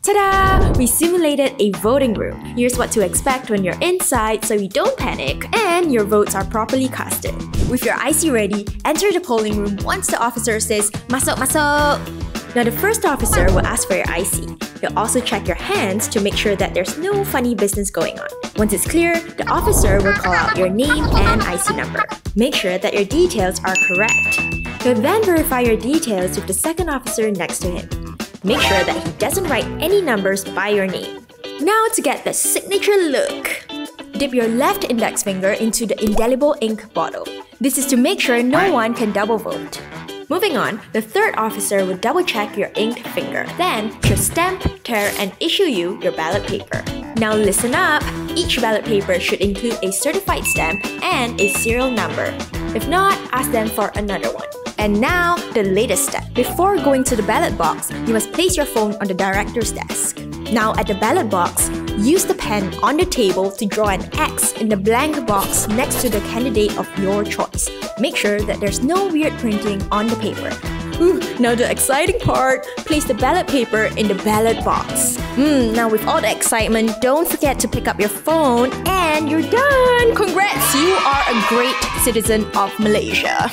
Ta-da! We simulated a voting room. Here's what to expect when you're inside so you don't panic and your votes are properly casted. With your IC ready, enter the polling room once the officer says, "Masuk, masuk!" Now the first officer will ask for your IC. He'll also check your hands to make sure that there's no funny business going on. Once it's clear, the officer will call out your name and IC number. Make sure that your details are correct. He'll then verify your details with the second officer next to him. Make sure that he doesn't write any numbers by your name. Now to get the signature look. Dip your left index finger into the indelible ink bottle. This is to make sure no one can double vote. Moving on, the third officer will double check your inked finger. Then, she'll stamp, tear, and issue you your ballot paper. Now listen up! Each ballot paper should include a certified stamp and a serial number. If not, ask them for another one. And now, the latest step. Before going to the ballot box, you must place your phone on the director's desk. Now at the ballot box, use the pen on the table to draw an X in the blank box next to the candidate of your choice. Make sure that there's no weird printing on the paper. Now the exciting part, place the ballot paper in the ballot box. Now with all the excitement, don't forget to pick up your phone and you're done! Congrats, you are a great citizen of Malaysia.